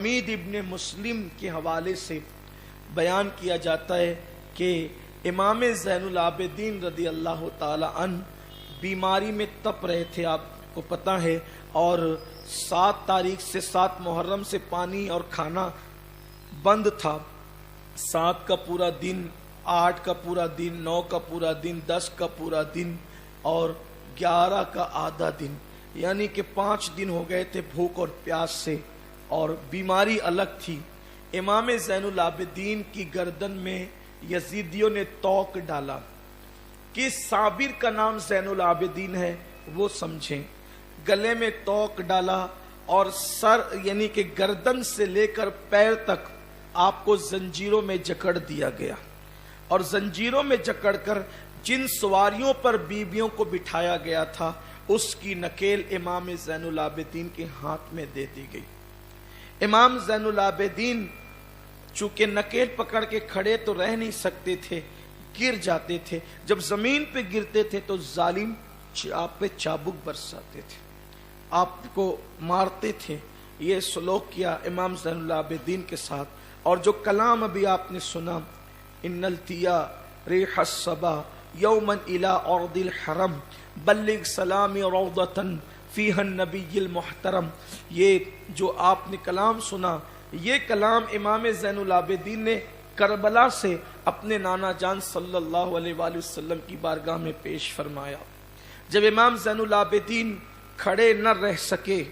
حمید ابن مسلم کے حوالے سے بیان کیا جاتا ہے کہ امام زین العابدین رضی اللہ تعالی عنہ بیماری میں تپ رہے تھے، آپ کو پتہ ہے، اور 7 تاریخ سے 7 محرم سے پانی اور کھانا بند تھا۔ 7 کا پورا دن، 8 کا پورا دن، 9 کا پورا دن، 10 کا پورا دن اور 11 کا آدھا دن، یعنی کہ 5 دن ہو گئے تھے بھوک اور پیاس سے، اور بیماری الگ تھی۔ امام زین العابدین کی گردن میں یزیدیوں نے توق ڈالا۔ کس صابر کا نام زین العابدین ہے وہ سمجھیں۔ گلے میں توق ڈالا اور سر یعنی کہ گردن سے لے کر پیر تک آپ کو زنجیروں میں جکڑ دیا گیا، اور زنجیروں میں جکڑ کر جن سواریوں پر بیویوں کو بٹھایا گیا تھا اس کی نکیل امام زین العابدین کے ہاتھ میں دے دی گئی۔ امام زین العابدین چونکہ نکیل پکڑ کے کھڑے تو رہ نہیں سکتے تھے، گر جاتے تھے۔ جب زمین پہ گرتے تھے تو ظالم آپ پہ چابک برساتے تھے، آپ کو مارتے تھے۔ یہ سلوک کیا امام زین العابدین کے ساتھ، اور جو کلام ابھی آپ نے سنا، ان التیا ریح الصبا یوما الی ارض الحرم بلغ سلامی روضۃ فیہا النبی المحترم، یہ جو آپ نے کلام سنا، یہ کلام امام زین العابدین نے کربلا سے اپنے نانا جان صلی اللہ علیہ وآلہ وسلم کی بارگاہ میں پیش فرمایا۔ جب امام زین العابدین کھڑے نہ رہ سکے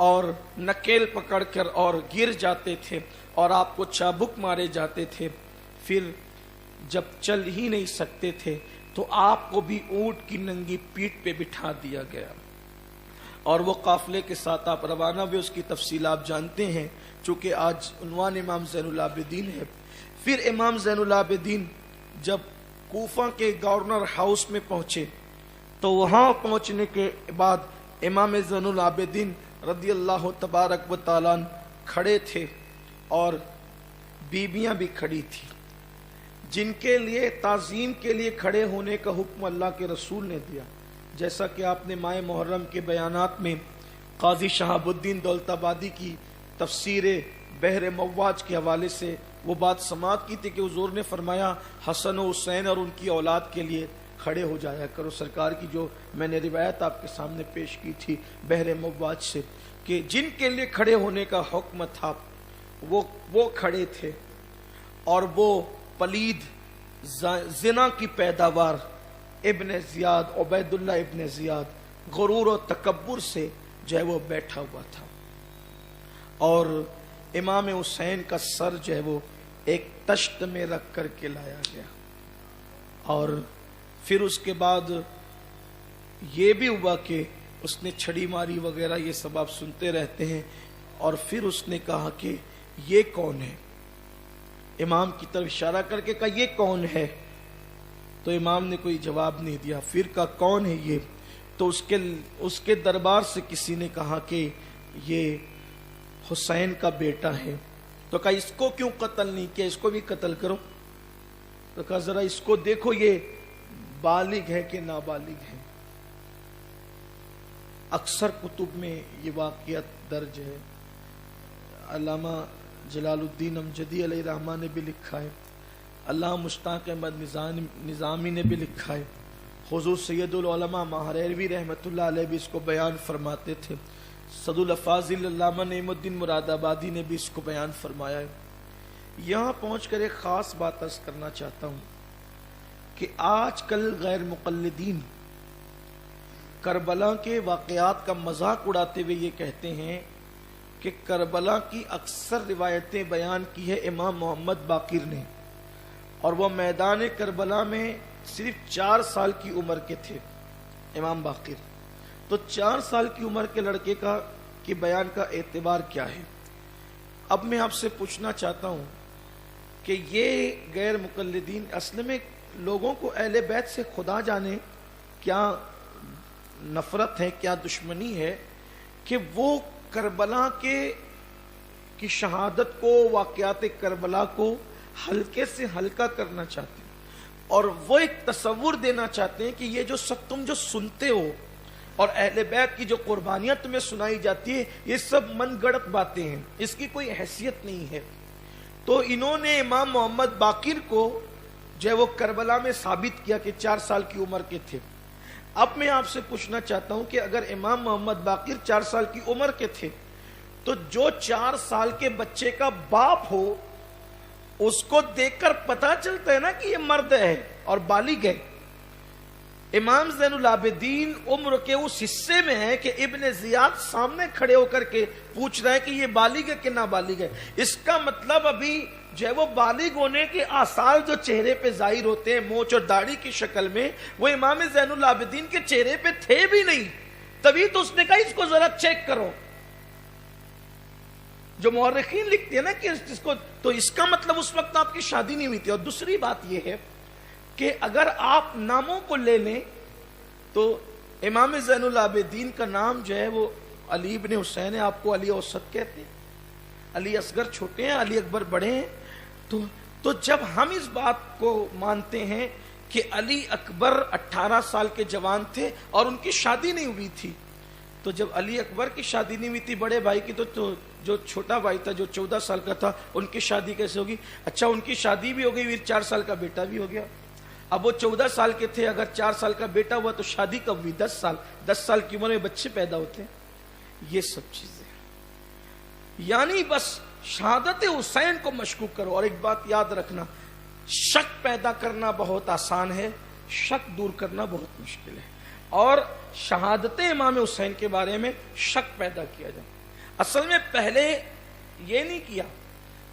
اور نکیل پکڑ کر اور گر جاتے تھے اور آپ کو چابک مارے جاتے تھے، پھر جب چل ہی نہیں سکتے تھے تو آپ کو بھی اونٹ کی ننگی پیٹھ پہ بٹھا دیا گیا، اور وہ قافلے کے ساتھ آپ روانہ ہوئے۔ اس کی تفصیل آپ جانتے ہیں، چونکہ آج عنوان امام زین العابدین ہے۔ پھر امام زین العابدین جب کوفہ کے گورنر ہاؤس میں پہنچے تو وہاں پہنچنے کے بعد امام زین العابدین رضی اللہ تبارک و تعالیٰ کھڑے تھے، اور بیویاں بھی کھڑی تھی، جن کے لیے تعظیم کے لیے کھڑے ہونے کا حکم اللہ کے رسول نے دیا۔ جیسا کہ آپ نے ماہ محرم کے بیانات میں قاضی شہاب الدین دولت آبادی کی تفسیر بحر مواج کے حوالے سے وہ بات سماعت کی تھی کہ حضور نے فرمایا حسن و حسین اور ان کی اولاد کے لیے کھڑے ہو جایا کرو۔ سرکار کی جو میں نے روایت آپ کے سامنے پیش کی تھی بحر مواج سے، کہ جن کے لیے کھڑے ہونے کا حکم تھا وہ کھڑے تھے، اور وہ پلید زنا کی پیداوار ابن زیاد، عبید اللہ ابن زیاد، غرور و تکبر سے جو ہے وہ بیٹھا ہوا تھا، اور امام حسین کا سر جو ہے وہ ایک تشت میں رکھ کر کے لایا گیا۔ اور پھر اس کے بعد یہ بھی ہوا کہ اس نے چھڑی ماری وغیرہ، یہ سب آپ سنتے رہتے ہیں، اور پھر اس نے کہا کہ یہ کون ہے، امام کی طرف اشارہ کر کے کہا یہ کون ہے، تو امام نے کوئی جواب نہیں دیا۔ پھر کہا کون ہے یہ، تو اس کے دربار سے کسی نے کہا کہ یہ حسین کا بیٹا ہے۔ تو کہا اس کو کیوں قتل نہیں کیا، اس کو بھی قتل کرو۔ تو کہا ذرا اس کو دیکھو یہ بالغ ہے کہ نابالغ ہے۔ اکثر کتب میں یہ واقعات درج ہے، علامہ جلال الدین امجدی علیہ رحمہ نے بھی لکھا ہے، علامہ مشتاق احمد نظامی نے بھی لکھا ہے، حضور سید العلماء ماہریروی رحمۃ اللہ علیہ بھی اس کو بیان فرماتے تھے، صد الافاضل علامہ نعیم الدین مراد آبادی نے بھی اس کو بیان فرمایا ہے۔ یہاں پہنچ کر ایک خاص بات عرض کرنا چاہتا ہوں کہ آج کل غیر مقلدین کربلا کے واقعات کا مذاق اڑاتے ہوئے یہ کہتے ہیں کہ کربلا کی اکثر روایتیں بیان کی ہے امام محمد باقر نے، اور وہ میدان کربلا میں صرف 4 سال کی عمر کے تھے امام باقر۔ تو 4 سال کی عمر کے لڑکے کے بیان کا اعتبار کیا ہے؟ اب میں آپ سے پوچھنا چاہتا ہوں کہ یہ غیر مقلدین اصل میں لوگوں کو اہل بیت سے خدا جانے کیا نفرت ہے، کیا دشمنی ہے، کہ وہ کربلا کی شہادت کو، واقعات کربلا کو ہلکے سے ہلکا کرنا چاہتے ہیں، اور وہ ایک تصور دینا چاہتے ہیں کہ یہ جو سب تم جو سنتے ہو اور اہل بیت کی جو قربانیاں تمہیں سنائی جاتی ہے یہ سب من گڑت باتیں ہیں، اس کی کوئی حیثیت نہیں ہے۔ تو انہوں نے امام محمد باقر کو جو ہے وہ کربلا میں ثابت کیا کہ 4 سال کی عمر کے تھے۔ اب میں آپ سے پوچھنا چاہتا ہوں کہ اگر امام محمد باقر 4 سال کی عمر کے تھے تو جو 4 سال کے بچے کا باپ ہو اس کو دیکھ کر پتا چلتا ہے نا کہ یہ مرد ہے اور بالغ ہے۔ امام زین العابدین عمر کے اس حصے میں ہے کہ ابن زیاد سامنے کھڑے ہو کر کے پوچھ رہا ہے کہ یہ بالغ ہے کہ نابالغ ہے۔ اس کا مطلب ابھی جو ہے وہ بالغ ہونے کے آثار جو چہرے پہ ظاہر ہوتے ہیں مونچھ اور داڑھی کی شکل میں، وہ امام زین العابدین کے چہرے پہ تھے بھی نہیں، تبھی تو اس نے کہا اس کو ذرا چیک کرو۔ جو مورخین لکھتے ہیں نا کہ اس کو، تو اس کا مطلب اس وقت آپ کی شادی نہیں ہوئی تھی۔ اور دوسری بات یہ ہے کہ اگر آپ ناموں کو لے لیں تو امام زین العابدین کا نام جو ہے وہ علی ابن حسین ہے، آپ کو علی اوسط کہتے ہیں، علی اصغر چھوٹے ہیں، علی اکبر بڑے ہیں۔ تو جب ہم اس بات کو مانتے ہیں کہ علی اکبر 18 سال کے جوان تھے اور ان کی شادی نہیں ہوئی تھی، تو جب علی اکبر کی شادی نہیں ہوئی تھی بڑے بھائی کی، تو جو چھوٹا بھائی تھا جو 14 سال کا تھا ان کی شادی کیسے ہوگی؟ اچھا ان کی شادی بھی ہو گئی، پھر 4 سال کا بیٹا بھی ہو گیا۔ اب وہ 14 سال کے تھے، اگر 4 سال کا بیٹا ہوا تو شادی کب ہوئی؟ 10 سال کی عمر میں بچے پیدا ہوتے ہیں۔ یہ سب چیزیں یعنی بس شہادت حسین کو مشکوک کرو۔ اور ایک بات یاد رکھنا، شک پیدا کرنا بہت آسان ہے، شک دور کرنا بہت مشکل ہے۔ اور شہادت امام حسین کے بارے میں شک پیدا کیا جائے، اصل میں پہلے یہ نہیں کیا۔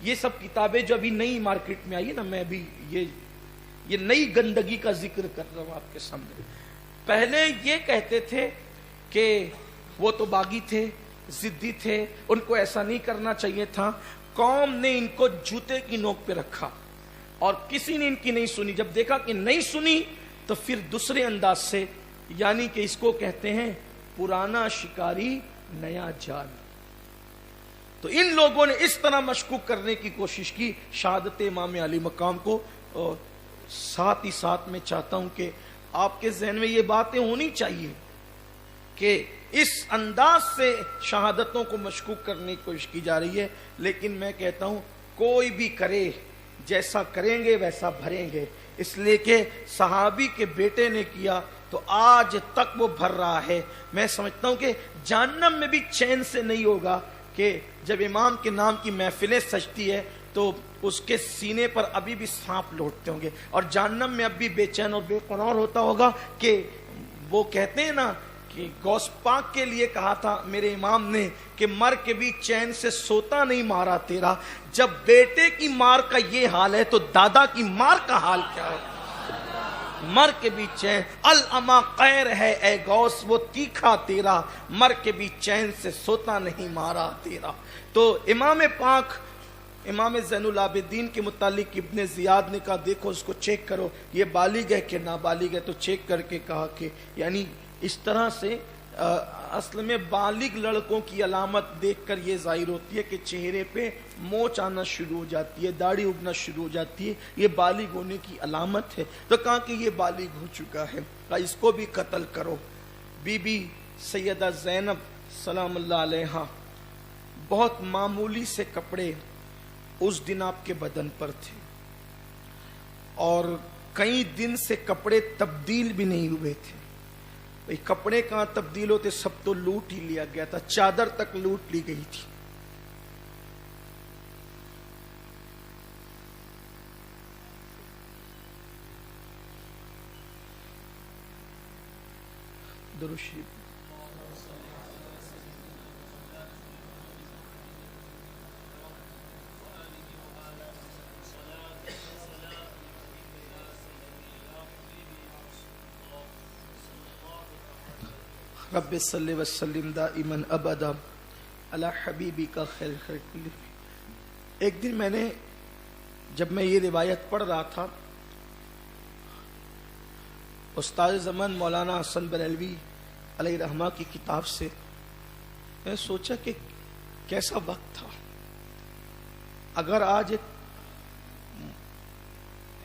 یہ سب کتابیں جو ابھی نئی مارکیٹ میں آئی نا، میں ابھی یہ نئی گندگی کا ذکر کر رہا ہوں آپ کے سامنے۔ پہلے یہ کہتے تھے کہ وہ تو باغی تھے، ضدی تھے، ان کو ایسا نہیں کرنا چاہیے تھا۔ قوم نے ان کو جوتے کی نوک پہ رکھا اور کسی نے ان کی نہیں سنی۔ جب دیکھا کہ نہیں سنی تو پھر دوسرے انداز سے، یعنی کہ اس کو کہتے ہیں پرانا شکاری نیا جال۔ تو ان لوگوں نے اس طرح مشکوک کرنے کی کوشش کی شہادت امام علی مقام کو۔ اور ساتھ ہی ساتھ میں چاہتا ہوں کہ آپ کے ذہن میں یہ باتیں ہونی چاہیے کہ اس انداز سے شہادتوں کو مشکوک کرنے کی کوشش کی جا رہی ہے، لیکن میں کہتا ہوں کوئی بھی کرے، جیسا کریں گے ویسا بھریں گے۔ اس لیے کہ صحابی کے بیٹے نے کیا تو آج تک وہ بھر رہا ہے۔ میں سمجھتا ہوں کہ جہنم میں بھی چین سے نہیں ہوگا کہ جب امام کے نام کی محفلیں سجتی ہے تو اس کے سینے پر ابھی بھی سانپ لوٹتے ہوں گے، اور جہنم میں اب بھی بے چین اور بے قرار ہوتا ہوگا کہ وہ کہتے ہیں نا کہ غوث پاک کے لیے کہا تھا میرے امام نے کہ مر کے بھی چین سے سوتا نہیں مارا تیرا۔ جب بیٹے کی مار کا یہ حال ہے تو دادا کی مار کا حال کیا ہے؟ مر کے بھی چین، الاما قیر ہے اے غوث وہ تیکھا تیرا، مر کے بھی چین سے سوتا نہیں مارا تیرا۔ تو امام پاک امام زین العابدین کے متعلق ابن زیاد نے کہا دیکھو اس کو چیک کرو یہ بالغ ہے کہ نابالغ ہے، تو چیک کر کے کہا کہ یعنی اس طرح سے اصل میں بالغ لڑکوں کی علامت دیکھ کر یہ ظاہر ہوتی ہے کہ چہرے پہ مونچھ آنا شروع ہو جاتی ہے، داڑھی اگنا شروع ہو جاتی ہے، یہ بالغ ہونے کی علامت ہے۔ تو کہا کہ یہ بالغ ہو چکا ہے، کہا اس کو بھی قتل کرو۔ بی بی سیدہ زینب سلام اللہ علیہا بہت معمولی سے کپڑے اس دن آپ کے بدن پر تھے، اور کئی دن سے کپڑے تبدیل بھی نہیں ہوئے تھے۔ بھئی کپڑے کہاں تبدیل ہوتے، سب تو لوٹ ہی لیا گیا تھا، چادر تک لوٹ لی گئی تھی۔ درود شریف۔ رب صلی وسلم دائما ابدا علی حبیبی کا خیر خلق۔ ایک دن میں نے جب میں یہ روایت پڑھ رہا تھا استاد زمان مولانا حسن بریلوی علیہ رحمہ کی کتاب سے، میں سوچا کہ کیسا وقت تھا اگر آج ایک